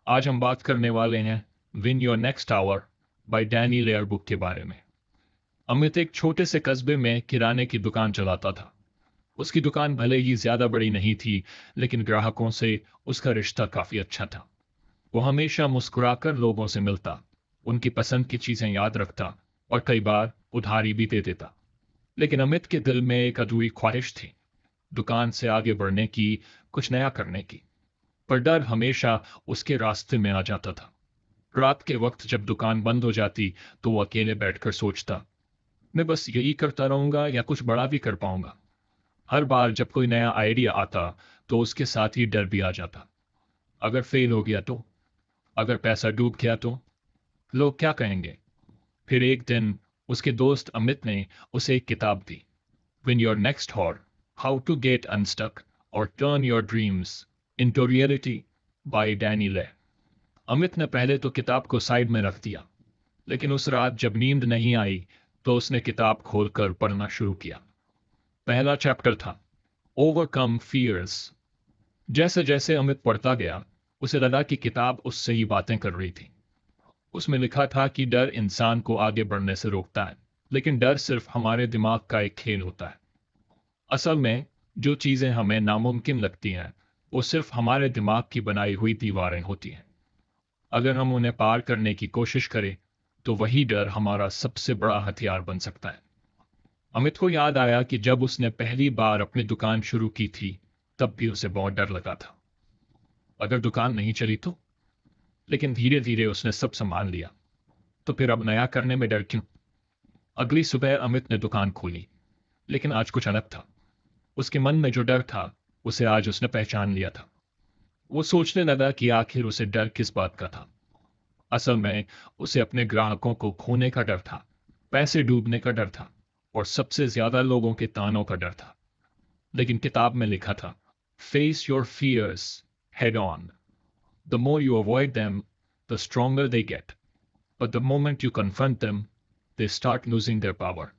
आज हम बात करने वाले हैं win your next hour by Danny Layer book के बारे में। अमित एक छोटे से कस्बे में किराने की दुकान चलाता था। उसकी दुकान भले ही ज्यादा बड़ी नहीं थी, लेकिन ग्राहकों से उसका रिश्ता काफी अच्छा था। वो हमेशा मुस्कुराकर लोगों से मिलता, उनकी पसंद की चीजें याद रखता और कई बार उधारी भी दे देता। लेकिन अमित के दिल में एक अधूरी ख्वाहिश थी, दुकान से आगे बढ़ने की, कुछ नया करने की। पर डर हमेशा उसके रास्ते में आ जाता था। रात के वक्त जब दुकान बंद हो जाती, तो वो अकेले बैठकर सोचता, मैं बस यही करता रहूंगा या कुछ बड़ा भी कर पाऊंगा। हर बार जब कोई नया आइडिया आता, तो उसके साथ ही डर भी आ जाता। अगर फेल हो गया तो, अगर पैसा डूब गया तो, लोग क्या कहेंगे। फिर एक दिन उसके दोस्त अमित ने उसे एक किताब दी, win your next hour, how to get unstuck और turn your dreams into reality by Danny Lee. Amit ने पहले तो किताब को साइड में रख दिया, लेकिन उस रात जब नींद नहीं आई, तो उसने किताब खोलकर पढ़ना शुरू किया। पहला चैप्टर था ओवरकम फियर्स। जैसे जैसे अमित पढ़ता गया, उसे लगा कि किताब उससे ही बातें कर रही थी। उसमें लिखा था कि डर इंसान को आगे बढ़ने से रोकता है, लेकिन डर सिर्फ हमारे दिमाग का एक खेल होता है। असल में जो चीजें हमें नामुमकिन लगती हैं, वो सिर्फ हमारे दिमाग की बनाई हुई दीवारें होती हैं। अगर हम उन्हें पार करने की कोशिश करें, तो वही डर हमारा सबसे बड़ा हथियार बन सकता है। अमित को याद आया कि जब उसने पहली बार अपनी दुकान शुरू की थी, तब भी उसे बहुत डर लगा था। अगर दुकान नहीं चली तो? लेकिन धीरे धीरे उसने सब संभाल लिया। तो फिर अब नया करने में डर क्यों? अगली सुबह अमित ने दुकान खोली, लेकिन आज कुछ अलग था। उसके मन में जो डर था, उसे आज उसने पहचान लिया था। वो सोचने लगा कि आखिर उसे डर किस बात का था। असल में उसे अपने ग्राहकों को खोने का डर था, पैसे डूबने का डर था, और सबसे ज्यादा लोगों के तानों का डर था। लेकिन किताब में लिखा था, face your fears head on. The more you avoid them, the stronger they get, but the moment you confront them, they start losing their power.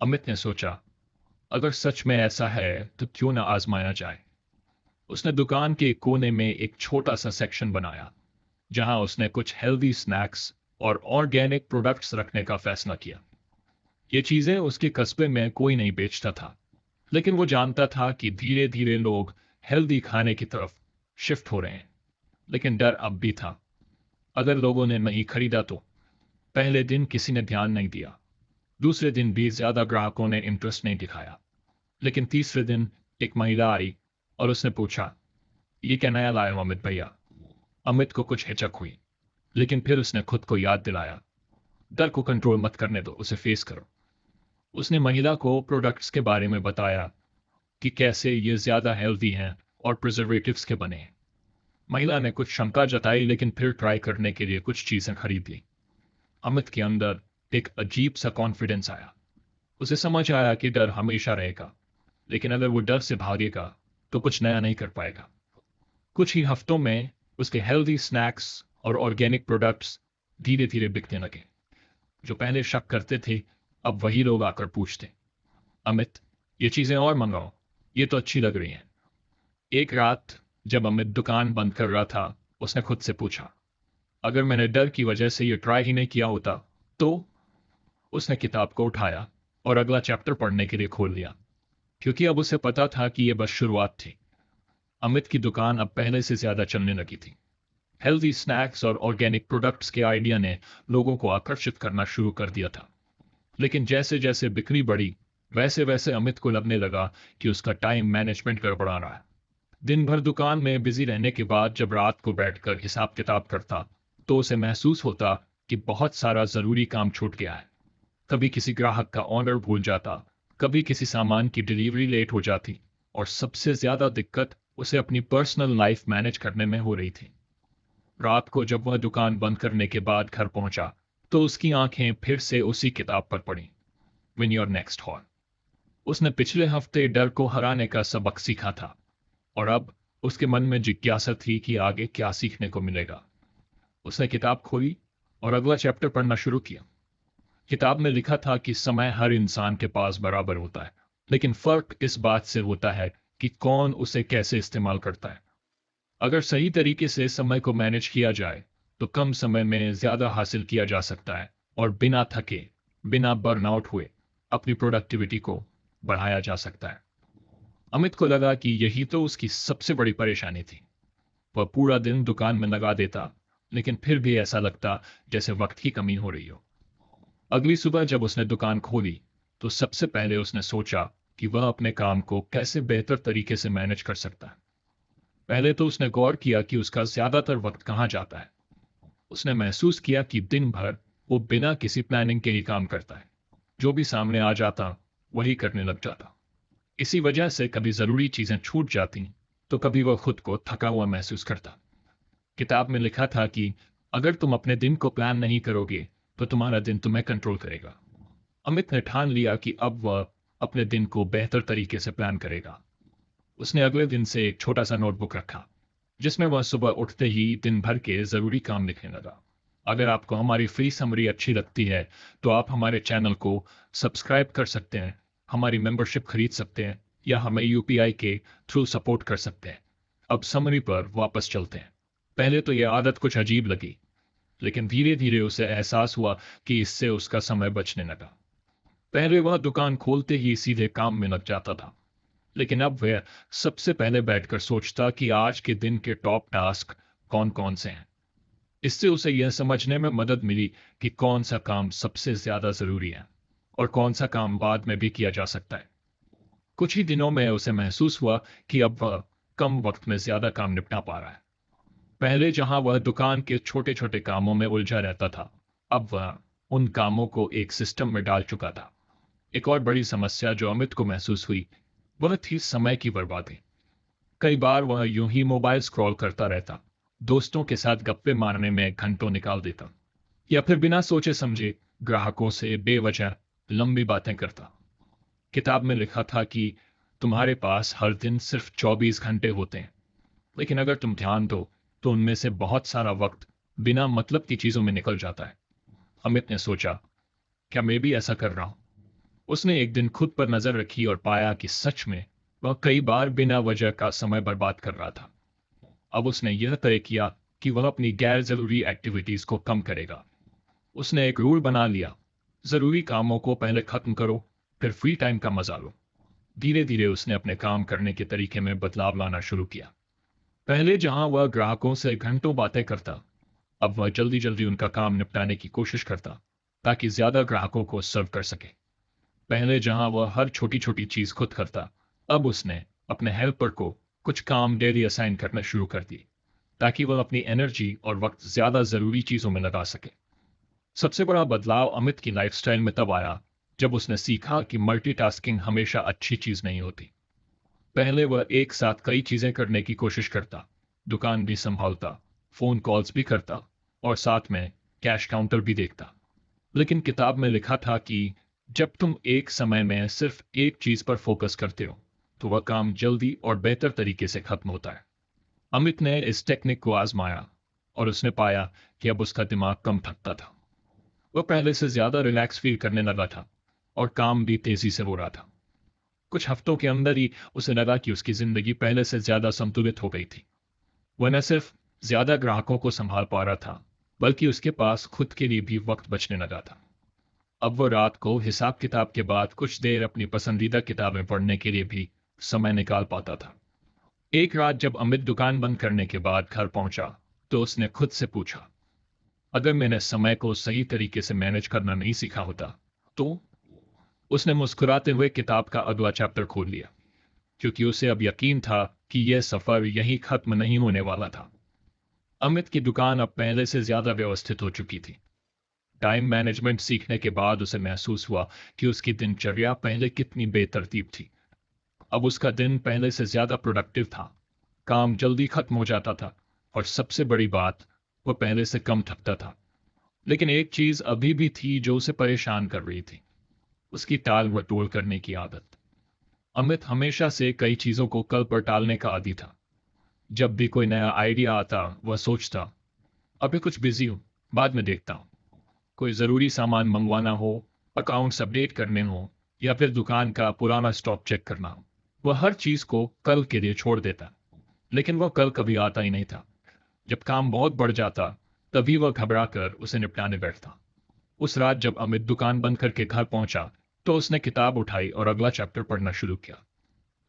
Amit ने सोचा, अगर सच में ऐसा है तो क्यों ना आजमाया जाए। उसने दुकान के कोने में एक छोटा सा सेक्शन बनाया, जहां उसने कुछ हेल्दी स्नैक्स और ऑर्गेनिक प्रोडक्ट्स रखने का फैसला किया। ये चीजें उसके कस्बे में कोई नहीं बेचता था, लेकिन वो जानता था कि धीरे धीरे लोग हेल्दी खाने की तरफ शिफ्ट हो रहे हैं। लेकिन डर अब भी था, अगर लोगों ने नहीं खरीदा तो? पहले दिन किसी ने ध्यान नहीं दिया, दूसरे दिन भी ज्यादा ग्राहकों ने इंटरेस्ट नहीं दिखाया, लेकिन तीसरे दिन एक महिला आई और उसने पूछा, ये क्या नया लाया हो अमित भैया? अमित को कुछ हिचक हुई, लेकिन फिर उसने खुद को याद दिलाया, डर को कंट्रोल मत करने दो, उसे फेस करो। उसने महिला को प्रोडक्ट्स के बारे में बताया कि कैसे ये ज्यादा हेल्दी हैं और प्रिजर्वेटिव्स के बने हैं। महिला ने कुछ शंका जताई, लेकिन फिर ट्राई करने के लिए कुछ चीजें खरीद ली। अमित के अंदर एक अजीब सा कॉन्फिडेंस आया। उसे समझ आया कि डर हमेशा रहेगा, लेकिन अगर वो डर से भागेगा तो कुछ नया नहीं कर पाएगा। कुछ ही हफ्तों में उसके हेल्दी स्नैक्स और ऑर्गेनिक प्रोडक्ट्स धीरे धीरे बिकने लगे। जो पहले शक करते थे, अब वही लोग आकर पूछते, अमित, ये चीजें और मंगाओ, ये तो अच्छी लग रही हैं। एक रात जब अमित दुकान बंद कर रहा था, उसने खुद से पूछा, अगर मैंने डर की वजह से ये ट्राई ही नहीं किया होता तो? उसने किताब को उठाया और अगला चैप्टर पढ़ने के लिए खोल लिया, क्योंकि अब उसे पता था कि यह बस शुरुआत थी। अमित की दुकान अब पहले से ज्यादा चलने लगी थी। हेल्दी स्नैक्स और ऑर्गेनिक प्रोडक्ट्स के आइडिया ने लोगों को आकर्षित करना शुरू कर दिया था। लेकिन जैसे जैसे बिक्री बढ़ी, वैसे वैसे अमित को लगने लगा कि उसका टाइम मैनेजमेंट गड़बड़ा रहा है। दिन भर दुकान में बिजी रहने के बाद जब रात को बैठकर हिसाब किताब करता, तो उसे महसूस होता कि बहुत सारा जरूरी काम छूट गया है। कभी किसी ग्राहक का ऑर्डर भूल जाता, कभी किसी सामान की डिलीवरी लेट हो जाती, और सबसे ज्यादा दिक्कत उसे अपनी पर्सनल लाइफ मैनेज करने में हो रही थी। रात को जब वह दुकान बंद करने के बाद घर पहुंचा, तो उसकी आंखें फिर से उसी किताब पर पड़ी, विन योर नेक्स्ट हॉर्न। उसने पिछले हफ्ते डर को हराने का सबक सीखा था, और अब उसके मन में जिज्ञासा थी कि आगे क्या सीखने को मिलेगा। उसने किताब खोली और अगला चैप्टर पढ़ना शुरू किया। किताब में लिखा था कि समय हर इंसान के पास बराबर होता है, लेकिन फर्क इस बात से होता है कि कौन उसे कैसे इस्तेमाल करता है। अगर सही तरीके से समय को मैनेज किया जाए तो कम समय में ज्यादा हासिल किया जा सकता है और बिना थके, बिना बर्नआउट हुए अपनी प्रोडक्टिविटी को बढ़ाया जा सकता है। अमित को लगा कि यही तो उसकी सबसे बड़ी परेशानी थी। वह पूरा दिन दुकान में लगा देता, लेकिन फिर भी ऐसा लगता जैसे वक्त की कमी हो रही हो। अगली सुबह जब उसने दुकान खोली तो सबसे पहले उसने सोचा कि वह अपने काम को कैसे बेहतर तरीके से मैनेज कर सकता है। पहले तो उसने गौर किया कि उसका ज्यादातर वक्त कहाँ जाता है। उसने महसूस किया कि दिन भर वो बिना किसी प्लानिंग के ही काम करता है। जो भी सामने आ जाता वही करने लग जाता। इसी वजह से कभी जरूरी चीजें छूट जाती तो कभी वह खुद को थका हुआ महसूस करता। किताब में लिखा था कि अगर तुम अपने दिन को प्लान नहीं करोगे तो तुम्हारा दिन तुम्हें कंट्रोल करेगा। अमित ने ठान लिया कि अब वह अपने दिन को बेहतर तरीके से प्लान करेगा। उसने अगले दिन से एक छोटा सा नोटबुक रखा जिसमें वह सुबह उठते ही दिन भर के जरूरी काम लिखने लगा। अगर आपको हमारी फ्री समरी अच्छी लगती है तो आप हमारे चैनल को सब्सक्राइब कर सकते हैं, हमारी मेंबरशिप खरीद सकते हैं या हमें यूपीआई के थ्रू सपोर्ट कर सकते हैं। अब समरी पर वापस चलते हैं। पहले तो यह आदत कुछ अजीब लगी, लेकिन धीरे धीरे उसे एहसास हुआ कि इससे उसका समय बचने लगा। पहले वह दुकान खोलते ही सीधे काम में लग जाता था, लेकिन अब वह सबसे पहले बैठकर सोचता कि आज के दिन के टॉप टास्क कौन कौन से हैं। इससे उसे यह समझने में मदद मिली कि कौन सा काम सबसे ज्यादा जरूरी है और कौन सा काम बाद में भी किया जा सकता है। कुछ ही दिनों में उसे महसूस हुआ कि अब वह कम वक्त में ज्यादा काम निपटा पा रहा है। पहले जहां वह दुकान के छोटे छोटे कामों में उलझा रहता था, अब वह उन कामों को एक सिस्टम में डाल चुका था। एक और बड़ी समस्या जो अमित को महसूस हुई वह थी समय की बर्बादी। कई बार वह यूं ही मोबाइल स्क्रॉल करता रहता, दोस्तों के साथ गप्पे मारने में घंटों निकाल देता या फिर बिना सोचे समझे ग्राहकों से बेवजह लंबी बातें करता। किताब में लिखा था कि तुम्हारे पास हर दिन सिर्फ 24 घंटे होते हैं, लेकिन अगर तुम ध्यान दो तो उनमें से बहुत सारा वक्त बिना मतलब की चीजों में निकल जाता है। अमित ने सोचा, क्या मैं भी ऐसा कर रहा हूं? उसने एक दिन खुद पर नजर रखी और पाया कि सच में वह कई बार बिना वजह का समय बर्बाद कर रहा था। अब उसने यह तय किया कि वह अपनी गैर जरूरी एक्टिविटीज को कम करेगा। उसने एक रूल बना लिया, जरूरी कामों को पहले खत्म करो, फिर फ्री टाइम का मजा लो। धीरे धीरे उसने अपने काम करने के तरीके में बदलाव लाना शुरू किया। पहले जहां वह ग्राहकों से घंटों बातें करता, अब वह जल्दी जल्दी उनका काम निपटाने की कोशिश करता ताकि ज्यादा ग्राहकों को सर्व कर सके। पहले जहां वह हर छोटी छोटी चीज खुद करता, अब उसने अपने हेल्पर को कुछ काम डेली असाइन करना शुरू कर दी ताकि वह अपनी एनर्जी और वक्त ज्यादा जरूरी चीजों में लगा सके। सबसे बड़ा बदलाव अमित की लाइफस्टाइल में तब आया जब उसने सीखा कि मल्टीटास्किंग हमेशा अच्छी चीज नहीं होती। पहले वह एक साथ कई चीजें करने की कोशिश करता, दुकान भी संभालता, फोन कॉल्स भी करता और साथ में कैश काउंटर भी देखता। लेकिन किताब में लिखा था कि जब तुम एक समय में सिर्फ एक चीज पर फोकस करते हो तो वह काम जल्दी और बेहतर तरीके से खत्म होता है। अमित ने इस टेक्निक को आजमाया और उसने पाया कि अब उसका दिमाग कम थकता था। वह पहले से ज्यादा रिलैक्स फील करने लगा था और काम भी तेजी से हो रहा था। कुछ हफ्तों के अंदर ही उसे लगा कि उसकी जिंदगी पहले से ज्यादा संतुलित हो गई थी। वह न सिर्फ ज्यादा ग्राहकों को संभाल पा रहा था, बल्कि उसके पास खुद के लिए भी वक्त बचने लगा था। अब वो रात को हिसाब किताब के बाद कुछ देर अपनी पसंदीदा किताबें पढ़ने के लिए भी समय निकाल पाता था। एक रात जब अमित दुकान बंद करने के बाद घर पहुंचा तो उसने खुद से पूछा, अगर मैंने समय को सही तरीके से मैनेज करना नहीं सीखा होता तो? उसने मुस्कुराते हुए किताब का अगला चैप्टर खोल लिया, क्योंकि उसे अब यकीन था कि यह सफर यहीं खत्म नहीं होने वाला था। अमित की दुकान अब पहले से ज्यादा व्यवस्थित हो चुकी थी। टाइम मैनेजमेंट सीखने के बाद उसे महसूस हुआ कि उसकी दिनचर्या पहले कितनी बेतरतीब थी। अब उसका दिन पहले से ज्यादा प्रोडक्टिव था, काम जल्दी खत्म हो जाता था और सबसे बड़ी बात, वह पहले से कम थकता था। लेकिन एक चीज अभी भी थी जो उसे परेशान कर रही थी, उसकी टाल मटोल करने की आदत। अमित हमेशा से कई चीजों को कल पर टालने का आदी था। जब भी कोई नया आइडिया आता वह सोचता, अभी कुछ बिजी हूं, बाद में देखता हूं। कोई जरूरी सामान मंगवाना हो, अकाउंट्स अपडेट करने हो या फिर दुकान का पुराना स्टॉक चेक करना हो, वह हर चीज को कल के लिए छोड़ देता। लेकिन वह कल कभी आता ही नहीं था। जब काम बहुत बढ़ जाता तभी वह घबरा कर उसे निपटाने बैठता। उस रात जब अमित दुकान बंद करके घर पहुंचा तो उसने किताब उठाई और अगला चैप्टर पढ़ना शुरू किया।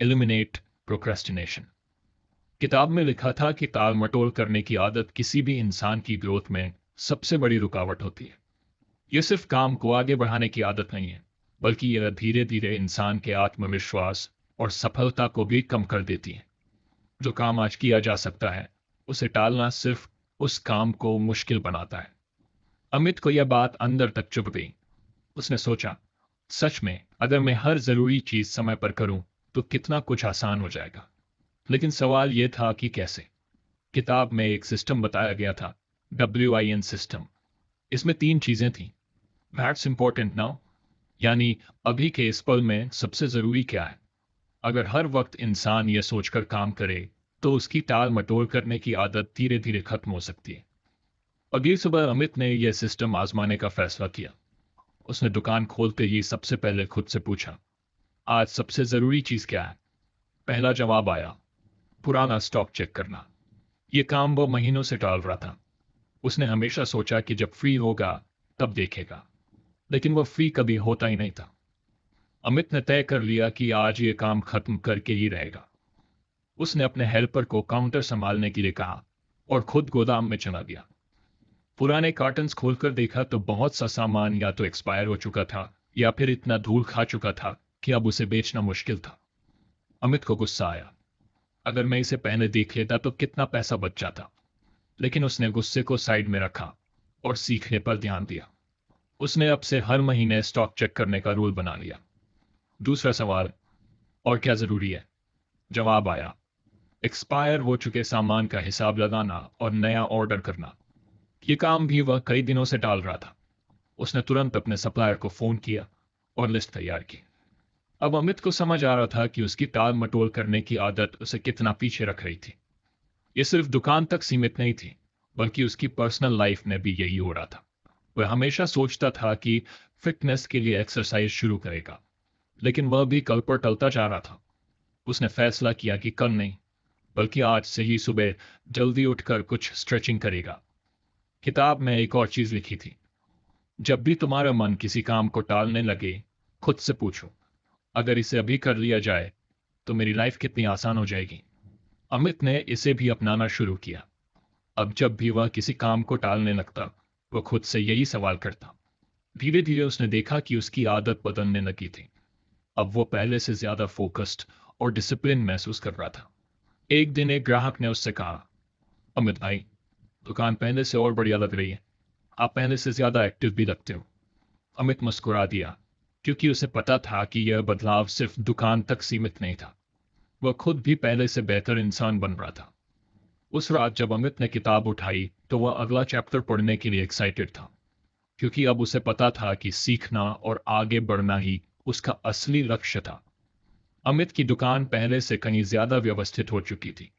Eliminate procrastination. किताब में लिखा था कि टाल मटोल करने की आदत किसी भी इंसान की ग्रोथ में सबसे बड़ी रुकावट होती है। यह सिर्फ काम को आगे बढ़ाने की आदत नहीं है, बल्कि यह धीरे धीरे इंसान के आत्मविश्वास और सफलता को भी कम कर देती है। जो काम आज किया जा सकता है उसे टालना सिर्फ उस काम को मुश्किल बनाता है। अमित को यह बात अंदर तक चुभ गई। उसने सोचा, सच में अगर मैं हर जरूरी चीज समय पर करूं तो कितना कुछ आसान हो जाएगा। लेकिन सवाल यह था कि कैसे। किताब में एक सिस्टम बताया गया था, WIN सिस्टम। इसमें 3 चीजें थीं। दैट्स इंपॉर्टेंट नाउ, यानी अभी के इस पल में सबसे जरूरी क्या है। अगर हर वक्त इंसान यह सोचकर काम करे तो उसकी टाल मटोल करने की आदत धीरे धीरे खत्म हो सकती है। अगली सुबह अमित ने यह सिस्टम आजमाने का फैसला किया। उसने दुकान खोलते ही सबसे पहले खुद से पूछा, आज सबसे जरूरी चीज क्या है। पहला जवाब आया, पुराना स्टॉक चेक करना। यह काम वो महीनों से टाल रहा था। उसने हमेशा सोचा कि जब फ्री होगा तब देखेगा, लेकिन वह फ्री कभी होता ही नहीं था। अमित ने तय कर लिया कि आज ये काम खत्म करके ही रहेगा। उसने अपने हेल्पर को काउंटर संभालने के लिए कहा और खुद गोदाम में चला गया। पुराने कार्टन्स खोलकर देखा तो बहुत सा सामान या तो एक्सपायर हो चुका था या फिर इतना धूल खा चुका था कि अब उसे बेचना मुश्किल था। अमित को गुस्सा आया। अगर मैं इसे पहले देख लेता तो कितना पैसा बच जाता। लेकिन उसने गुस्से को साइड में रखा और सीखने पर ध्यान दिया। उसने अब से हर महीने स्टॉक चेक करने का रूल बना लिया। दूसरा सवाल, और क्या जरूरी है। जवाब आया, एक्सपायर हो चुके सामान का हिसाब लगाना और नया ऑर्डर करना। यह काम भी वह कई दिनों से टाल रहा था। उसने तुरंत अपने सप्लायर को फोन किया और लिस्ट तैयार की। अब अमित को समझ आ रहा था कि उसकी टाल मटोल करने की आदत उसे कितना पीछे रख रही थी। यह सिर्फ दुकान तक सीमित नहीं थी, बल्कि उसकी पर्सनल लाइफ में भी यही हो रहा था। वह हमेशा सोचता था कि फिटनेस के लिए एक्सरसाइज शुरू करेगा, लेकिन वह भी कल पर टलता जा रहा था। उसने फैसला किया कि कल नहीं, बल्कि आज से ही सुबह जल्दी उठकर कुछ स्ट्रेचिंग करेगा। किताब में एक और चीज लिखी थी, जब भी तुम्हारा मन किसी काम को टालने लगे, खुद से पूछो, अगर इसे अभी कर लिया जाए तो मेरी लाइफ कितनी आसान हो जाएगी। अमित ने इसे भी अपनाना शुरू किया। अब जब भी वह किसी काम को टालने लगता, वह खुद से यही सवाल करता। धीरे धीरे उसने देखा कि उसकी आदत बदलने लगी थी। अब वो पहले से ज्यादा फोकस्ड और डिसिप्लिन महसूस कर रहा था। एक दिन एक ग्राहक ने उससे कहा, अमित भाई, दुकान पहले से और बढ़िया लग रही है। आप पहले से ज्यादा एक्टिव भी लगते हो। अमित मुस्कुरा दिया, क्योंकि उसे पता था कि यह बदलाव सिर्फ दुकान तक सीमित नहीं था। वह खुद भी पहले से बेहतर इंसान बन रहा था। उस रात जब अमित ने किताब उठाई तो वह अगला चैप्टर पढ़ने के लिए एक्साइटेड था, क्योंकि अब उसे पता था कि सीखना और आगे बढ़ना ही उसका असली लक्ष्य था। अमित की दुकान पहले से कहीं ज्यादा व्यवस्थित हो चुकी थी।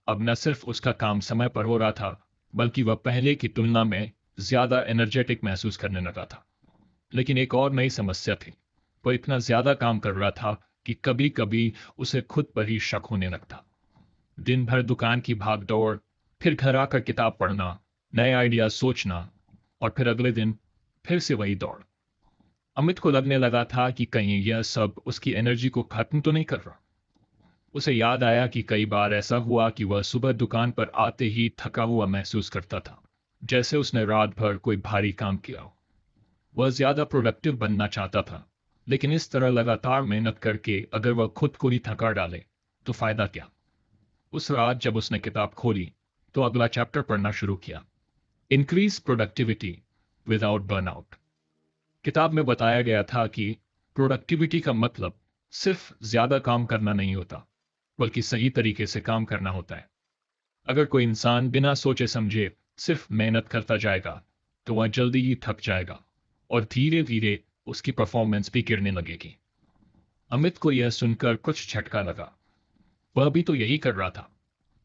अब न सिर्फ उसका काम समय पर हो रहा था, बल्कि वह पहले की तुलना में ज्यादा एनर्जेटिक महसूस करने लगा था। लेकिन एक और नई समस्या थी। वह इतना ज्यादा काम कर रहा था कि कभी कभी उसे खुद पर ही शक होने लगता। दिन भर दुकान की भाग दौड़, फिर घर आकर किताब पढ़ना, नए आइडिया सोचना, और फिर अगले दिन फिर से वही दौड़। अमित को लगने लगा था कि कहीं यह सब उसकी एनर्जी को खत्म तो नहीं कर रहा। उसे याद आया कि कई बार ऐसा हुआ कि वह सुबह दुकान पर आते ही थका हुआ महसूस करता था, जैसे उसने रात भर कोई भारी काम किया हो। वह ज्यादा प्रोडक्टिव बनना चाहता था, लेकिन इस तरह लगातार मेहनत करके अगर वह खुद को ही थका डाले तो फायदा क्या। उस रात जब उसने किताब खोली तो अगला चैप्टर पढ़ना शुरू किया, इंक्रीज प्रोडक्टिविटी विदाउट बर्नआउट। किताब में बताया गया था कि प्रोडक्टिविटी का मतलब सिर्फ ज्यादा काम करना नहीं होता, बल्कि सही तरीके से काम करना होता है। अगर कोई इंसान बिना सोचे समझे सिर्फ मेहनत करता जाएगा तो वह जल्दी ही थक जाएगा और धीरे धीरे उसकी परफॉर्मेंस भी गिरने लगेगी। अमित को यह सुनकर कुछ झटका लगा। वह भी तो यही कर रहा था।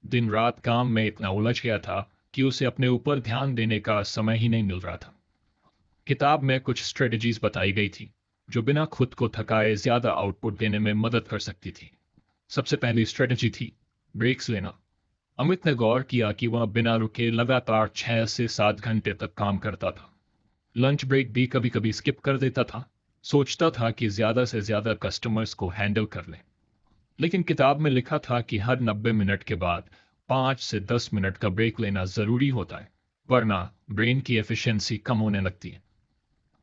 दिन रात काम में इतना उलझ गया था कि उसे अपने ऊपर ध्यान देने का समय ही नहीं मिल रहा था। किताब में कुछ स्ट्रेटजीज बताई गई थी जो बिना खुद को थकाए ज्यादा आउटपुट देने में मदद कर सकती थी। सबसे पहली स्ट्रेटजी थी ब्रेक्स लेना। अमित ने गौर किया कि वह बिना रुके लगातार 6 से 7 घंटे तक काम करता था। लंच ब्रेक भी कभी कभी स्किप कर देता था। सोचता था कि ज्यादा से ज्यादा कस्टमर्स को हैंडल कर ले, लेकिन किताब में लिखा था कि हर 90 मिनट के बाद 5 से 10 मिनट का ब्रेक लेना जरूरी होता है, वरना ब्रेन की एफिशिएंसी कम होने लगती है।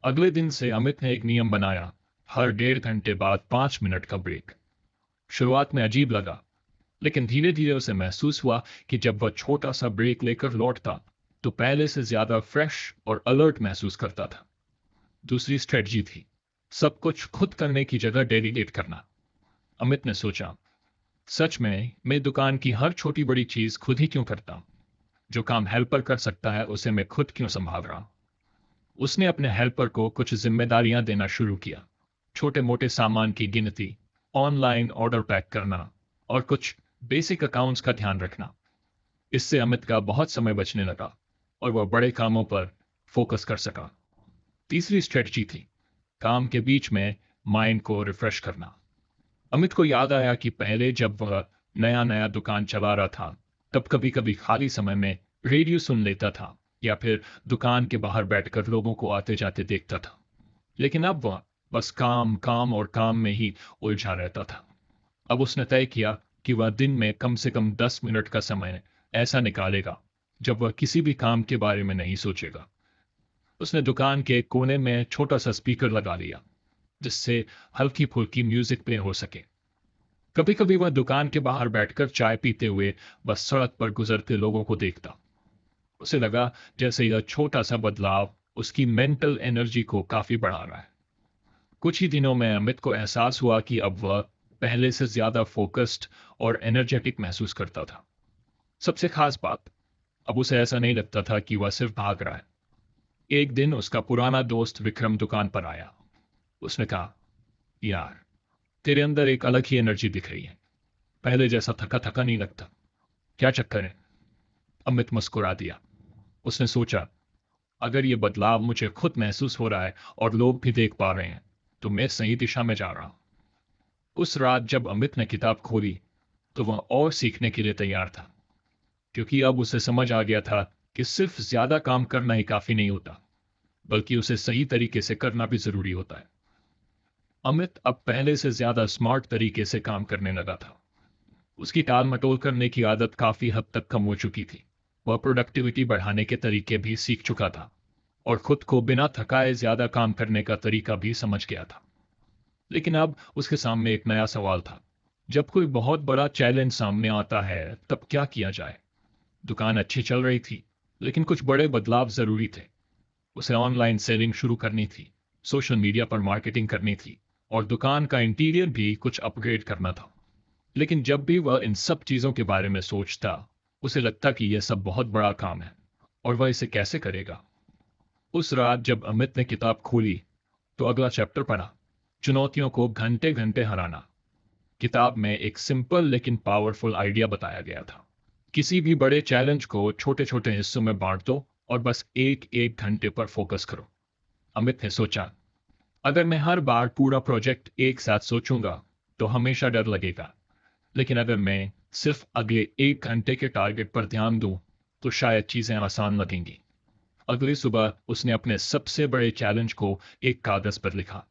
अगले दिन से अमित ने एक नियम बनाया, हर 1.5 घंटे बाद 5 मिनट का ब्रेक। शुरुआत में अजीब लगा, लेकिन धीरे धीरे उसे महसूस हुआ कि जब वह छोटा सा ब्रेक लेकर लौटता तो पहले से ज्यादा फ्रेश और अलर्ट महसूस करता था। दूसरी स्ट्रेटजी थी सब कुछ खुद करने की जगह डेलीगेट करना। अमित ने सोचा, सच में मैं दुकान की हर छोटी बड़ी चीज खुद ही क्यों करता हूं? जो काम हेल्पर कर सकता है उसे मैं खुद क्यों संभाल रहा हूं? उसने अपने हेल्पर को कुछ जिम्मेदारियां देना शुरू किया। छोटे मोटे सामान की गिनती, ऑनलाइन ऑर्डर पैक करना और कुछ बेसिक अकाउंट्स का ध्यान रखना। इससे अमित का बहुत समय बचने लगा और वह बड़े कामों पर फोकस कर सका। तीसरी स्ट्रेटजी थी काम के बीच में माइंड को रिफ्रेश करना। अमित को याद आया कि पहले जब वह नया नया दुकान चला रहा था तब कभी कभी खाली समय में रेडियो सुन लेता था या फिर दुकान के बाहर बैठकर लोगों को आते जाते देखता था। लेकिन अब वह बस काम काम और काम में ही उलझा रहता था। अब उसने तय किया कि वह दिन में कम से कम 10 मिनट का समय ऐसा निकालेगा जब वह किसी भी काम के बारे में नहीं सोचेगा। उसने दुकान के कोने में छोटा सा स्पीकर लगा लिया जिससे हल्की फुल्की म्यूजिक प्ले हो सके। कभी कभी वह दुकान के बाहर बैठकर चाय पीते हुए बस सड़क पर गुजरते लोगों को देखता। उसे लगा जैसे यह छोटा सा बदलाव उसकी मेंटल एनर्जी को काफी बढ़ा रहा है। कुछ ही दिनों में अमित को एहसास हुआ कि अब वह पहले से ज्यादा फोकस्ड और एनर्जेटिक महसूस करता था। सबसे खास बात, अब उसे ऐसा नहीं लगता था कि वह सिर्फ भाग रहा है। एक दिन उसका पुराना दोस्त विक्रम दुकान पर आया। उसने कहा, यार, तेरे अंदर एक अलग ही एनर्जी दिख रही है, पहले जैसा थका थका नहीं लगता, क्या चक्कर है? अमित मुस्कुरा दिया। उसने सोचा, अगर यह बदलाव मुझे खुद महसूस हो रहा है और लोग भी देख पा रहे हैं तो मैं सही दिशा में जा रहा हूं। उस रात जब अमित ने किताब खोली तो वह और सीखने के लिए तैयार था, क्योंकि अब उसे समझ आ गया था कि सिर्फ ज्यादा काम करना ही काफी नहीं होता, बल्कि उसे सही तरीके से करना भी जरूरी होता है। अमित अब पहले से ज्यादा स्मार्ट तरीके से काम करने लगा था। उसकी टाल मटोल करने की आदत काफी हद तक कम हो चुकी थी। वह प्रोडक्टिविटी बढ़ाने के तरीके भी सीख चुका था और खुद को बिना थकाए ज्यादा काम करने का तरीका भी समझ गया था। लेकिन अब उसके सामने एक नया सवाल था। जब कोई बहुत बड़ा चैलेंज सामने आता है तब क्या किया जाए? दुकान अच्छी चल रही थी, लेकिन कुछ बड़े बदलाव जरूरी थे। उसे ऑनलाइन सेलिंग शुरू करनी थी, सोशल मीडिया पर मार्केटिंग करनी थी और दुकान का इंटीरियर भी कुछ अपग्रेड करना था। लेकिन जब भी वह इन सब चीजों के बारे में सोचता, उसे लगता कि यह सब बहुत बड़ा काम है और वह इसे कैसे करेगा। उस रात जब अमित ने किताब खोली तो अगला चैप्टर पढ़ा, चुनौतियों को घंटे घंटे हराना। किताब में एक सिंपल लेकिन पावरफुल आइडिया बताया गया था। किसी भी बड़े चैलेंज को छोटे छोटे हिस्सों में बांट दो और बस एक एक घंटे पर फोकस करो। अमित ने सोचा, अगर मैं हर बार पूरा प्रोजेक्ट एक साथ सोचूंगा तो हमेशा डर लगेगा, लेकिन अगर मैं सिर्फ अगले 1 घंटे के टारगेट पर ध्यान दूं तो शायद चीजें आसान लगेंगी। अगली सुबह उसने अपने सबसे बड़े चैलेंज को एक कागज पर लिखा,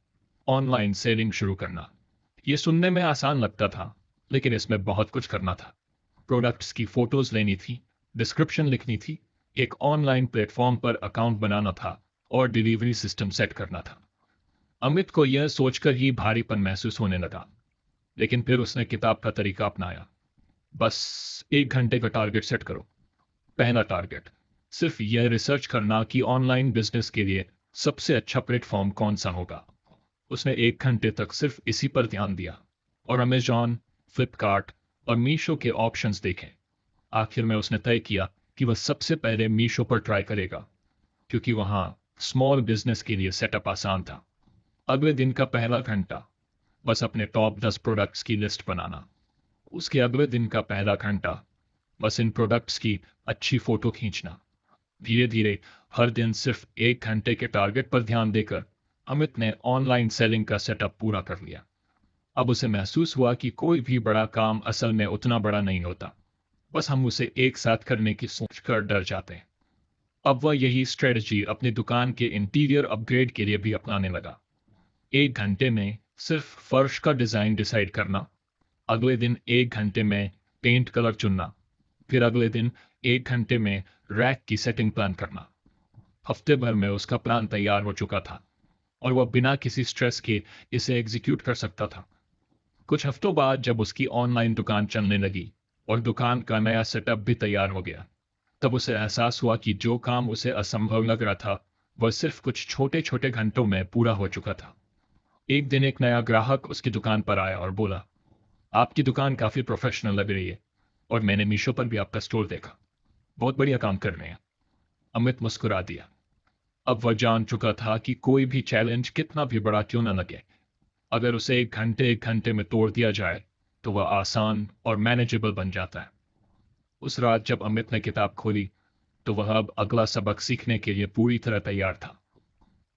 ऑनलाइन सेलिंग शुरू करना। यह सुनने में आसान लगता था, लेकिन इसमें बहुत कुछ करना था। प्रोडक्ट्स की फोटोज लेनी थी, डिस्क्रिप्शन लिखनी थी, एक ऑनलाइन प्लेटफॉर्म पर अकाउंट बनाना था और डिलीवरी सिस्टम सेट करना था। अमित को यह सोचकर ही भारीपन महसूस होने लगा, लेकिन फिर उसने किताब का तरीका अपनाया। बस 1 घंटे का टारगेट सेट करो। पहला टारगेट, सिर्फ यह रिसर्च करना कि ऑनलाइन बिजनेस के लिए सबसे अच्छा प्लेटफॉर्म कौन सा होगा। उसने 1 घंटे तक सिर्फ इसी पर ध्यान दिया और अमेजॉन, फ्लिपकार्ट और मीशो के ऑप्शंस देखे। आखिर में उसने तय किया कि वह सबसे पहले मीशो पर ट्राई करेगा, क्योंकि वहां स्मॉल बिजनेस के लिए सेटअप आसान था। अगले दिन का पहला घंटा बस अपने टॉप 10 प्रोडक्ट्स की लिस्ट बनाना। उसके अगले दिन का पहला घंटा बस इन प्रोडक्ट्स की अच्छी फोटो खींचना। धीरे धीरे हर दिन सिर्फ 1 घंटे के टारगेट पर ध्यान देकर अमित ने ऑनलाइन सेलिंग का सेटअप पूरा कर लिया। अब उसे महसूस हुआ कि कोई भी बड़ा काम असल में उतना बड़ा नहीं होता बस हम उसे एक साथ करने की सोचकर डर जाते हैं। अब वह यही स्ट्रेटजी अपनी दुकान के इंटीरियर अपग्रेड के लिए भी अपनाने लगा। 1 घंटे में सिर्फ फर्श का डिजाइन डिसाइड करना, अगले दिन 1 घंटे में पेंट कलर चुनना, फिर अगले दिन 1 घंटे में रैक की सेटिंग प्लान करना। हफ्ते भर में उसका प्लान तैयार हो चुका था और वह बिना किसी स्ट्रेस के इसे एग्जीक्यूट कर सकता था। कुछ हफ्तों बाद जब उसकी ऑनलाइन दुकान चलने लगी और दुकान का नया सेटअप भी तैयार हो गया, तब उसे एहसास हुआ कि जो काम उसे असंभव लग रहा था वह सिर्फ कुछ छोटे छोटे घंटों में पूरा हो चुका था। एक दिन एक नया ग्राहक उसकी दुकान पर आया और बोला, आपकी दुकान काफी प्रोफेशनल लग रही है और मैंने मीशो पर भी आपका स्टोर देखा, बहुत बढ़िया काम कर रहे हैं। अमित मुस्कुरा दिया। अब वह जान चुका था कि कोई भी चैलेंज कितना भी बड़ा क्यों न लगे, अगर उसे 1 घंटे में तोड़ दिया जाए तो वह आसान और मैनेजेबल बन जाता है। उस रात जब अमित ने किताब खोली तो वह अब अगला सबक सीखने के लिए पूरी तरह तैयार था।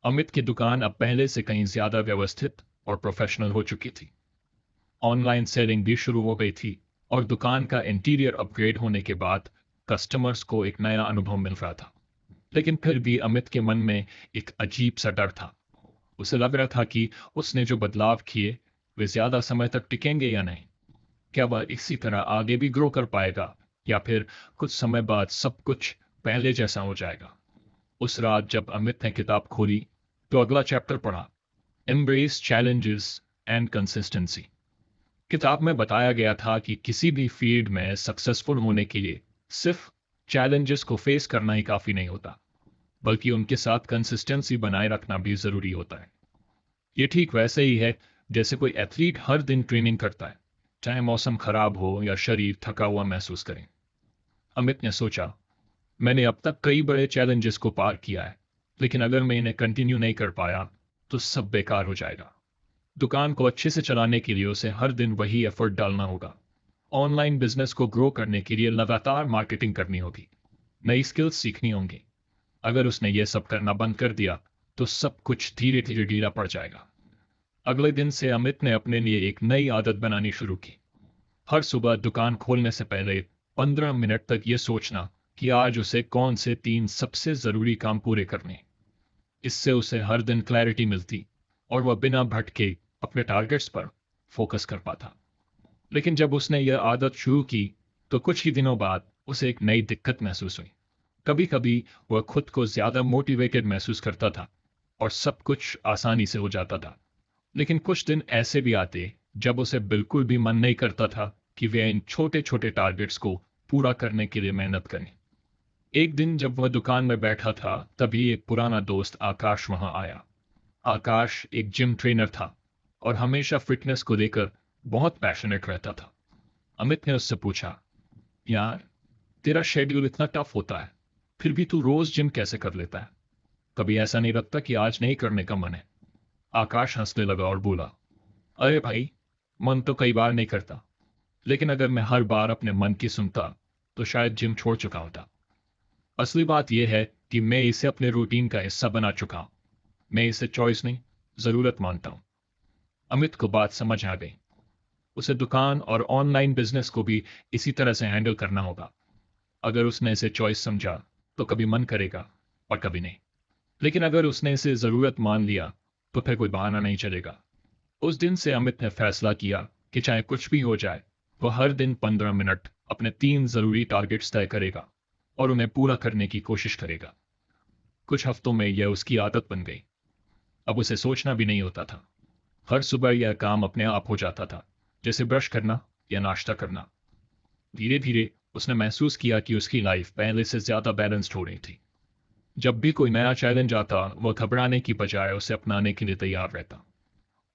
अमित की दुकान अब पहले से कहीं ज्यादा व्यवस्थित और प्रोफेशनल हो चुकी थी। ऑनलाइन सेलिंग भी शुरू हो गई थी और दुकान का इंटीरियर अपग्रेड होने के बाद कस्टमर्स को एक नया अनुभव मिल रहा था। लेकिन फिर भी अमित के मन में एक अजीब सा डर था। उसे लग रहा था कि उसने जो बदलाव किए वे ज्यादा समय तक टिकेंगे या नहीं। क्या वह इसी तरह आगे भी ग्रो कर पाएगा या फिर कुछ समय बाद सब कुछ पहले जैसा हो जाएगा। उस रात जब अमित ने किताब खोली तो अगला चैप्टर पढ़ा, एम्ब्रेस चैलेंजेस एंड कंसिस्टेंसी। किताब में बताया गया था कि किसी भी फील्ड में सक्सेसफुल होने के लिए सिर्फ चैलेंजेस को फेस करना ही काफी नहीं होता, बल्कि उनके साथ कंसिस्टेंसी बनाए रखना भी जरूरी होता है। ये ठीक वैसे ही है जैसे कोई एथलीट हर दिन ट्रेनिंग करता है, चाहे मौसम खराब हो या शरीर थका हुआ महसूस करे। अमित ने सोचा, मैंने अब तक कई बड़े चैलेंजेस को पार किया है, लेकिन अगर मैं इन्हें कंटिन्यू नहीं कर पाया तो सब बेकार हो जाएगा। दुकान को अच्छे से चलाने के लिए उसे हर दिन वही एफर्ट डालना होगा। ऑनलाइन बिजनेस को ग्रो करने के लिए लगातार मार्केटिंग करनी होगी, नई स्किल्स सीखनी होंगी। अगर उसने ये सब करना बंद कर दिया तो सब कुछ धीरे धीरे ढीला पड़ जाएगा। अगले दिन से अमित ने अपने लिए एक नई आदत बनानी शुरू की। हर सुबह दुकान खोलने से पहले 15 मिनट तक ये सोचना कि आज उसे कौन से 3 सबसे जरूरी काम पूरे करने। इससे उसे हर दिन क्लैरिटी मिलती और वह बिना भटके अपने टारगेट्स पर फोकस कर पाता। लेकिन जब उसने यह आदत शुरू की तो कुछ ही दिनों बाद उसे एक नई दिक्कत महसूस हुई। कभी कभी वह खुद को ज्यादा मोटिवेटेड महसूस करता था और सब कुछ आसानी से हो जाता था। लेकिन कुछ दिन ऐसे भी आते जब उसे बिल्कुल भी मन नहीं करता था कि वह इन छोटे छोटे टारगेट्स को पूरा करने के लिए मेहनत करें। एक दिन जब वह दुकान में बैठा था तभी एक पुराना दोस्त आकाश वहां आया। आकाश एक जिम ट्रेनर था और हमेशा फिटनेस को लेकर बहुत पैशनेट रहता था। अमित ने उससे पूछा, यार तेरा शेड्यूल इतना टफ होता है, फिर भी तू रोज जिम कैसे कर लेता है? कभी ऐसा नहीं लगता कि आज नहीं करने का मन है? आकाश हंसने लगा और बोला, अरे भाई, मन तो कई बार नहीं करता, लेकिन अगर मैं हर बार अपने मन की सुनता तो शायद जिम छोड़ चुका होता। असली बात यह है कि मैं इसे अपने रूटीन का हिस्सा बना चुका हूं। मैं इसे चॉइस नहीं, जरूरत मानता हूं। अमित को बात समझ आ गई। उसे दुकान और ऑनलाइन बिजनेस को भी इसी तरह से हैंडल करना होगा। अगर उसने इसे चॉइस समझा तो कभी मन करेगा और कभी नहीं। लेकिन अगर उसने इसे जरूरत मान लिया तो फिर कोई बहाना नहीं चलेगा। उस दिन से अमित ने फैसला किया कि चाहे कुछ भी हो जाए, वह हर दिन 15 मिनट अपने 3 जरूरी टारगेट्स तय करेगा और उन्हें पूरा करने की कोशिश करेगा। कुछ हफ्तों में यह उसकी आदत बन गई। अब उसे सोचना भी नहीं होता था। हर सुबह यह काम अपने आप हो जाता था, जैसे ब्रश करना या नाश्ता करना। धीरे धीरे उसने महसूस किया कि उसकी लाइफ पहले से ज्यादा बैलेंस्ड हो रही थी। जब भी कोई नया चैलेंज आता वह घबराने की बजाय उसे अपनाने के लिए तैयार रहता।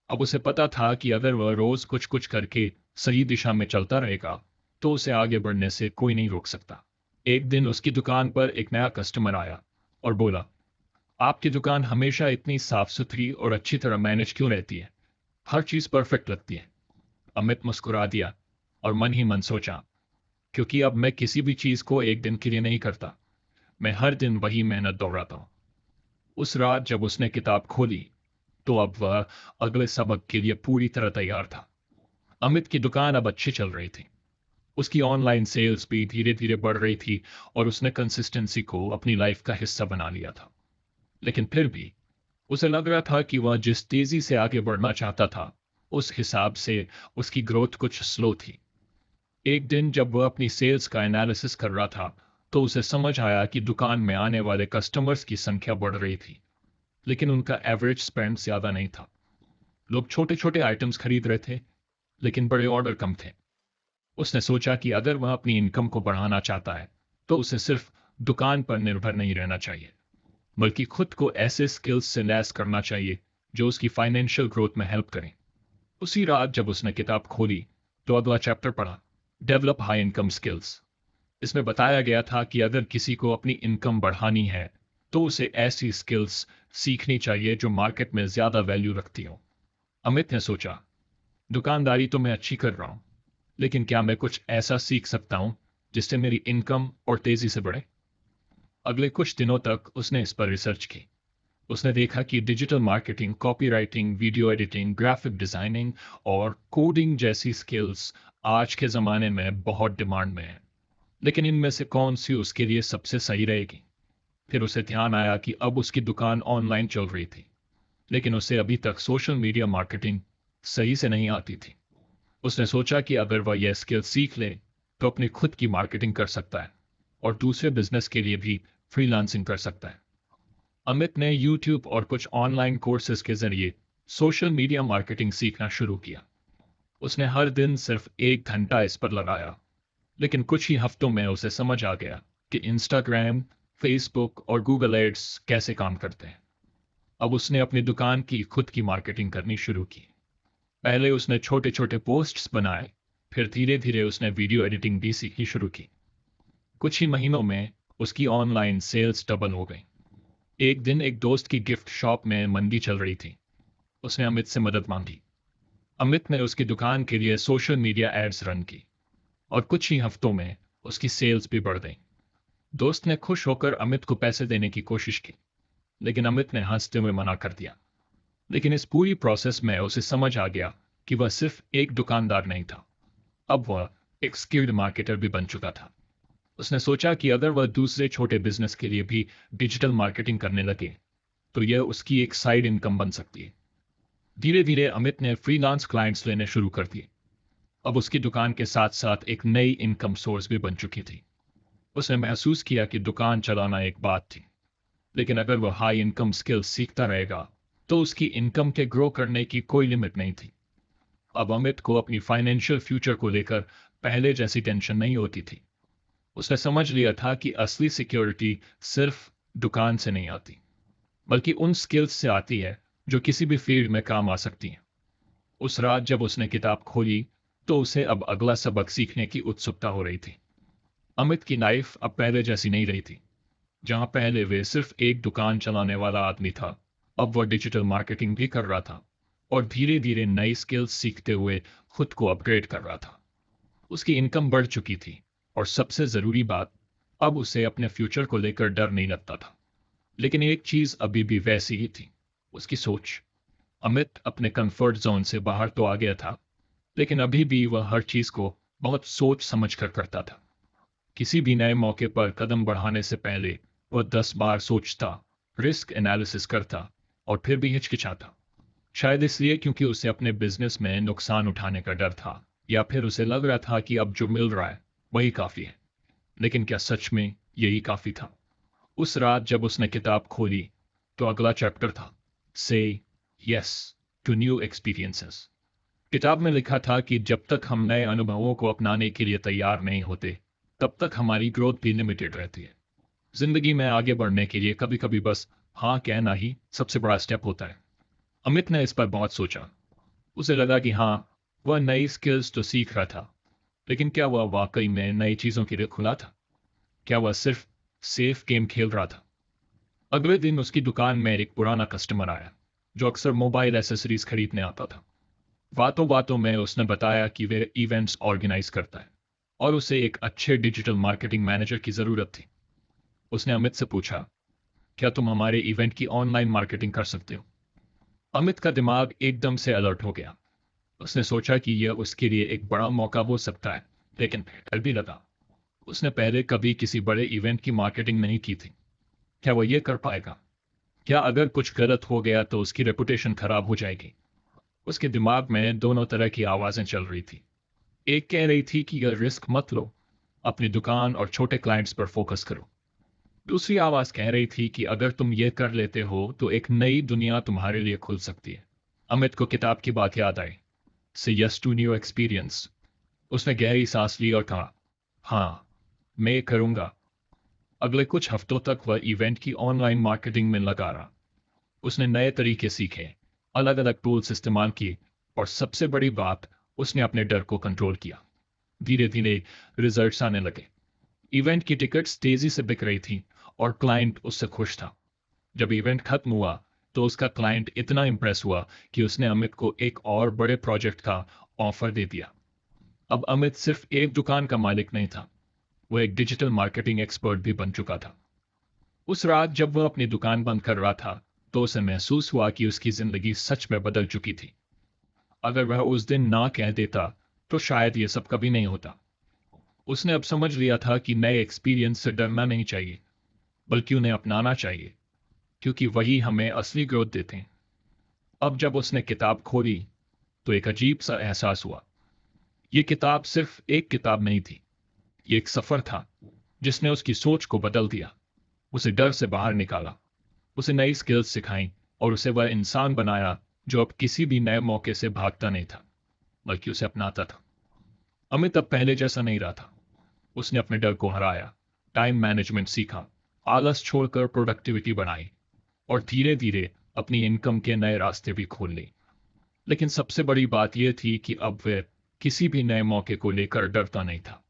अब उसे पता था कि अगर वह रोज कुछ कुछ करके सही दिशा में चलता रहेगा तो उसे आगे बढ़ने से कोई नहीं रोक सकता। एक दिन उसकी दुकान पर एक नया कस्टमर आया और बोला, आपकी दुकान हमेशा इतनी साफ सुथरी और अच्छी तरह मैनेज क्यों रहती है? हर चीज परफेक्ट लगती है। अमित मुस्कुरा दिया और मन ही मन सोचा, क्योंकि अब मैं किसी भी चीज को एक दिन के लिए नहीं करता, मैं हर दिन वही मेहनत दोहराता हूं। उस रात जब उसने किताब खोली तो अब वह अगले सबक के लिए पूरी तरह तैयार था। अमित की दुकान अब अच्छी चल रही थी। उसकी ऑनलाइन सेल्स भी धीरे धीरे बढ़ रही थी और उसने कंसिस्टेंसी को अपनी लाइफ का हिस्सा बना लिया था। लेकिन फिर भी उसे लग रहा था कि वह जिस तेजी से आगे बढ़ना चाहता था, उस हिसाब से उसकी ग्रोथ कुछ स्लो थी। एक दिन जब वह अपनी सेल्स का एनालिसिस कर रहा था, तो उसे समझ आया कि दुकान में आने वाले कस्टमर्स की संख्या बढ़ रही थी, लेकिन उनका एवरेज स्पेंड ज्यादा नहीं था। लोग छोटे छोटे आइटम्स खरीद रहे थे, लेकिन बड़े ऑर्डर कम थे। उसने सोचा कि अगर वह अपनी इनकम को बढ़ाना चाहता है, तो उसे सिर्फ दुकान पर निर्भर नहीं रहना चाहिए, बल्कि खुद को ऐसे स्किल्स से लैस करना चाहिए जो उसकी फाइनेंशियल ग्रोथ में हेल्प करें। उसी रात जब उसने किताब खोली, तो अगला चैप्टर पढ़ा, डेवलप हाई इनकम स्किल्स। इसमें बताया गया था कि अगर किसी को अपनी इनकम बढ़ानी है, तो उसे ऐसी स्किल्स सीखनी चाहिए जो मार्केट में ज्यादा वैल्यू रखती हो। अमित ने सोचा, दुकानदारी तो मैं अच्छी कर रहा हूं, लेकिन क्या मैं कुछ ऐसा सीख सकता हूं जिससे मेरी इनकम और तेजी से बढ़े? अगले कुछ दिनों तक उसने इस पर रिसर्च की। उसने देखा कि digital marketing, copywriting, video editing, graphic designing और कोडिंग जैसी स्किल्स आज के ज़माने में बहुत डिमांड में है। लेकिन इनमें से कौन सी उसके लिए सबसे सही रहेगी? फिर उसे ध्यान आया कि अब उसकी दुकान ऑनलाइन चल रही थी, लेकिन उसे अभी तक सोशल मीडिया मार्केटिंग सही से नहीं आती थी। उसने सोचा कि अगर वह यह स्किल सीख ले, तो अपनी खुद की मार्केटिंग कर सकता है और दूसरे बिजनेस के लिए भी फ्रीलांसिंग कर सकता है। अमित ने यूट्यूब और कुछ ऑनलाइन कोर्सेज के जरिए सोशल मीडिया मार्केटिंग सीखना शुरू किया। उसने हर दिन सिर्फ 1 घंटा इस पर लगाया, लेकिन कुछ ही हफ्तों में उसे समझ आ गया कि इंस्टाग्राम, फेसबुक और गूगल एड्स कैसे काम करते हैं। अब उसने अपनी दुकान की खुद की मार्केटिंग करनी शुरू की। पहले उसने छोटे छोटे पोस्ट्स बनाए, फिर धीरे धीरे उसने वीडियो एडिटिंग भी सीखनी शुरू की। कुछ ही महीनों में उसकी ऑनलाइन सेल्स डबल हो गई। एक दिन एक दोस्त की गिफ्ट शॉप में मंदी चल रही थी। उसने अमित से मदद मांगी। अमित ने उसकी दुकान के लिए सोशल मीडिया एड्स रन की और कुछ ही हफ्तों में उसकी सेल्स भी बढ़ गई। दोस्त ने खुश होकर अमित को पैसे देने की कोशिश की, लेकिन अमित ने हंसते हुए मना कर दिया। लेकिन इस पूरी प्रोसेस में उसे समझ आ गया कि वह सिर्फ एक दुकानदार नहीं था, अब वह एक स्किल्ड मार्केटर भी बन चुका था। उसने सोचा कि अगर वह दूसरे छोटे बिजनेस के लिए भी डिजिटल मार्केटिंग करने लगे, तो यह उसकी एक साइड इनकम बन सकती है। धीरे धीरे अमित ने फ्रीलांस क्लाइंट्स लेने शुरू कर दिए। अब उसकी दुकान के साथ साथ एक नई इनकम सोर्स भी बन चुकी थी। उसने महसूस किया कि दुकान चलाना एक बात थी, लेकिन अगर वह हाई इनकम स्किल्स सीखता रहेगा, तो उसकी इनकम के ग्रो करने की कोई लिमिट नहीं थी। अब अमित को अपनी फाइनेंशियल फ्यूचर को लेकर पहले जैसी टेंशन नहीं होती थी। उसने समझ लिया था कि असली सिक्योरिटी सिर्फ दुकान से नहीं आती, बल्कि उन स्किल्स से आती है जो किसी भी फील्ड में काम आ सकती हैं। उस रात जब उसने किताब खोली, तो उसे अब अगला सबक सीखने की उत्सुकता हो रही थी। अमित की लाइफ अब पहले जैसी नहीं रही थी। जहां पहले वे सिर्फ एक दुकान चलाने वाला आदमी था, अब वह डिजिटल मार्केटिंग भी कर रहा था और धीरे धीरे नई स्किल्स सीखते हुए खुद को अपग्रेड कर रहा था। उसकी इनकम बढ़ चुकी थी और सबसे जरूरी बात, अब उसे अपने फ्यूचर को लेकर डर नहीं लगता था। लेकिन एक चीज अभी भी वैसी ही थी, उसकी सोच। अमित अपने कंफर्ट जोन से बाहर तो आ गया था, लेकिन अभी भी वह हर चीज को बहुत सोच समझ कर करता था। किसी भी नए मौके पर कदम बढ़ाने से पहले वह 10 बार सोचता, रिस्क एनालिसिस करता और फिर भी हिचकिचाता। शायद इसलिए क्योंकि उसे अपने बिजनेस में नुकसान उठाने का डर था, या फिर उसे लग रहा था कि अब जो मिल रहा है वही काफी है। लेकिन क्या सच में यही काफी था? उस रात जब उसने किताब खोली, तो अगला चैप्टर था, से यस टू न्यू एक्सपीरियंसेस। किताब में लिखा था कि जब तक हम नए अनुभवों को अपनाने के लिए तैयार नहीं होते, तब तक हमारी ग्रोथ भी लिमिटेड रहती है। जिंदगी में आगे बढ़ने के लिए कभी कभी बस हाँ कहना ही सबसे बड़ा स्टेप होता है। अमित ने इस पर बहुत सोचा। उसे लगा कि हाँ, वह नई स्किल्स तो सीख रहा था, लेकिन क्या वह वाकई में नई चीजों के लिए खुला था? क्या वह सिर्फ सेफ गेम खेल रहा था? अगले दिन उसकी दुकान में एक पुराना कस्टमर आया, जो अक्सर मोबाइल एसेसरीज खरीदने आता था। बातों बातों में उसने बताया कि वे इवेंट्स ऑर्गेनाइज करता है और उसे एक अच्छे डिजिटल मार्केटिंग मैनेजर की जरूरत थी। उसने अमित से पूछा, क्या तुम हमारे इवेंट की ऑनलाइन मार्केटिंग कर सकते हो? अमित का दिमाग एकदम से अलर्ट हो गया। उसने सोचा कि यह उसके लिए एक बड़ा मौका हो सकता है, लेकिन डर भी लगा। उसने पहले कभी किसी बड़े इवेंट की मार्केटिंग नहीं की थी। क्या वो ये कर पाएगा? क्या अगर कुछ गलत हो गया तो उसकी रेपुटेशन खराब हो जाएगी? उसके दिमाग में दोनों तरह की आवाजें चल रही थी। एक कह रही थी कि यह रिस्क मत लो, अपनी दुकान और छोटे क्लाइंट्स पर फोकस करो। दूसरी आवाज कह रही थी कि अगर तुम ये कर लेते हो तो एक नई दुनिया तुम्हारे लिए खुल सकती है। अमित को किताब की बात याद आई। से यस टू न्यू एक्सपीरियंस। उसने गहरी सांस ली और कहा, हाँ, मैं ये करूंगा। अगले कुछ हफ्तों तक वह इवेंट की ऑनलाइन मार्केटिंग में लगा रहा। उसने नए तरीके सीखे, अलग अलग टूल्स इस्तेमाल किए, और सबसे बड़ी बात, उसने अपने डर को कंट्रोल किया। धीरे धीरे रिजल्ट्स आने लगे। इवेंट की टिकट्स तेजी से बिक रही थी और क्लाइंट उससे खुश था। जब इवेंट खत्म हुआ तो उसका क्लाइंट इतना इम्प्रेस हुआ कि उसने अमित को एक और बड़े प्रोजेक्ट का ऑफर दे दिया। अब अमित सिर्फ एक दुकान का मालिक नहीं था, वो एक डिजिटल मार्केटिंग एक्सपर्ट भी बन चुका था। उस रात जब वह अपनी दुकान बंद कर रहा था तो उसे महसूस हुआ कि उसकी जिंदगी सच में बदल चुकी थी। अगर वह उस दिन ना कह देता तो शायद ये सब कभी नहीं होता। उसने अब समझ लिया था कि नए एक्सपीरियंस से डरना नहीं चाहिए, बल्कि उन्हें अपनाना चाहिए, क्योंकि वही हमें असली ग्रोथ देते हैं। अब जब उसने किताब खोली तो एक अजीब सा एहसास हुआ। ये किताब सिर्फ एक किताब नहीं थी, ये एक सफर था जिसने उसकी सोच को बदल दिया, उसे डर से बाहर निकाला, उसे नई स्किल्स सिखाई, और उसे वह इंसान बनाया जो अब किसी भी नए मौके से भागता नहीं था, बल्कि उसे अपनाता था। अमित अब पहले जैसा नहीं रहा था। उसने अपने डर को हराया, टाइम मैनेजमेंट सीखा, आलस छोड़कर प्रोडक्टिविटी बढ़ाई, और धीरे धीरे अपनी इनकम के नए रास्ते भी खोल लिए। लेकिन सबसे बड़ी बात यह थी कि अब वह किसी भी नए मौके को लेकर डरता नहीं था।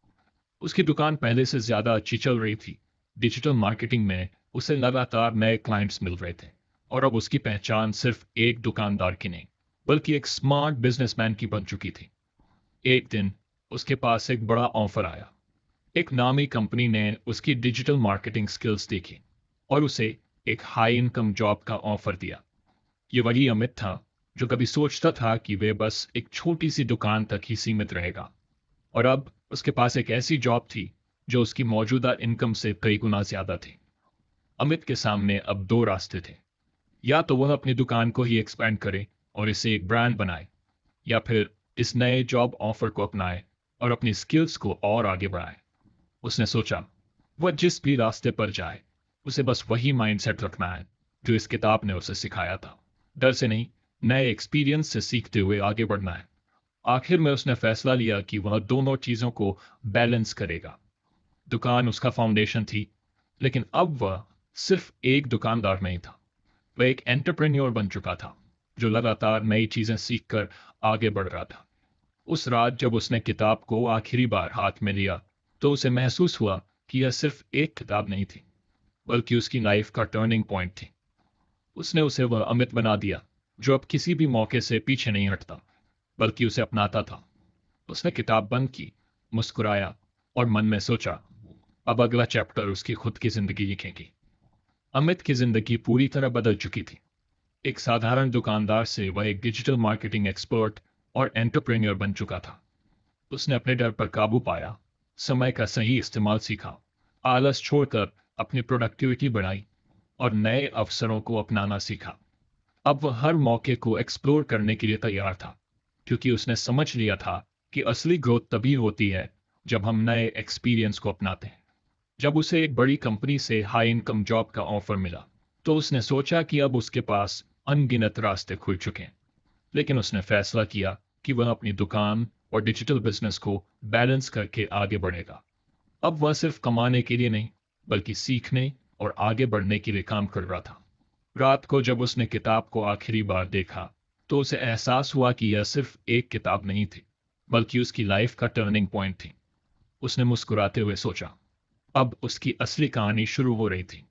उसकी दुकान पहले से ज्यादा अच्छी चल रही थी। डिजिटल मार्केटिंग में उसे लगातार नए क्लाइंट्स मिल रहे थे, और अब उसकी पहचान सिर्फ एक दुकानदार की नहीं, बल्कि एक स्मार्ट बिजनेसमैन की बन चुकी थी। एक दिन उसके पास एक बड़ा ऑफर आया। एक नामी कंपनी ने उसकी डिजिटल मार्केटिंग स्किल्स देखी और उसे एक हाई इनकम जॉब का ऑफर दिया। ये वही अमित था जो कभी सोचता था कि वे बस एक छोटी सी दुकान तक ही सीमित रहेगा, और अब उसके पास एक ऐसी जॉब थी जो उसकी मौजूदा इनकम से कई गुना ज्यादा थी। अमित के सामने अब दो रास्ते थे। या तो वह अपनी दुकान को ही एक्सपैंड करे और इसे एक ब्रांड बनाए, या फिर इस नए जॉब ऑफर को अपनाए और अपनी स्किल्स को और आगे बढ़ाए। उसने सोचा, वह जिस भी रास्ते पर जाए, उसे बस वही माइंडसेट रखना है जो इस किताब ने उसे सिखाया था। डर से नहीं, नए एक्सपीरियंस से सीखते हुए आगे बढ़ना है। आखिर में उसने फैसला लिया कि वह दोनों चीजों को बैलेंस करेगा। दुकान उसका फाउंडेशन थी, लेकिन अब वह सिर्फ एक दुकानदार नहीं था। वह एक एंटरप्रेन्योर बन चुका था जो लगातार नई चीजें सीखकर आगे बढ़ रहा था। उस रात जब उसने किताब को आखिरी बार हाथ में लिया तो उसे महसूस हुआ कि यह सिर्फ एक किताब नहीं थी, बल्कि उसकी लाइफ का टर्निंग पॉइंट थी। उसने उसे वह अमित बना दिया जो अब किसी भी मौके से पीछे नहीं हटता, बल्कि उसे अपनाता था। उसने किताब बंद की, मुस्कुराया, और मन में सोचा, अब अगला चैप्टर उसकी खुद की जिंदगी लिखेगी। अमित की जिंदगी पूरी तरह बदल चुकी थी। एक साधारण दुकानदार से वह एक डिजिटल मार्केटिंग एक्सपर्ट और एंटरप्रेन्योर बन चुका था। उसने अपने डर पर काबू पाया, समय का सही इस्तेमाल सीखा, आलस छोड़कर अपनी प्रोडक्टिविटी बढ़ाई, और नए अवसरों को अपनाना सीखा। अब वह हर मौके को एक्सप्लोर करने के लिए तैयार था, क्योंकि उसने समझ लिया था कि असली ग्रोथ तभी होती है जब हम नए एक्सपीरियंस को अपनाते हैं। जब उसे एक बड़ी कंपनी से हाई इनकम जॉब का ऑफर मिला तो उसने सोचा कि अब उसके पास अनगिनत रास्ते खुल चुके हैं। लेकिन उसने फैसला किया कि वह अपनी दुकान और डिजिटल बिजनेस को बैलेंस करके आगे बढ़ेगा। अब वह सिर्फ कमाने के लिए नहीं, बल्कि सीखने और आगे बढ़ने के लिए काम कर रहा था। रात को जब उसने किताब को आखिरी बार देखा तो उसे एहसास हुआ कि यह सिर्फ एक किताब नहीं थी, बल्कि उसकी लाइफ का टर्निंग पॉइंट थी। उसने मुस्कुराते हुए सोचा, अब उसकी असली कहानी शुरू हो रही थी।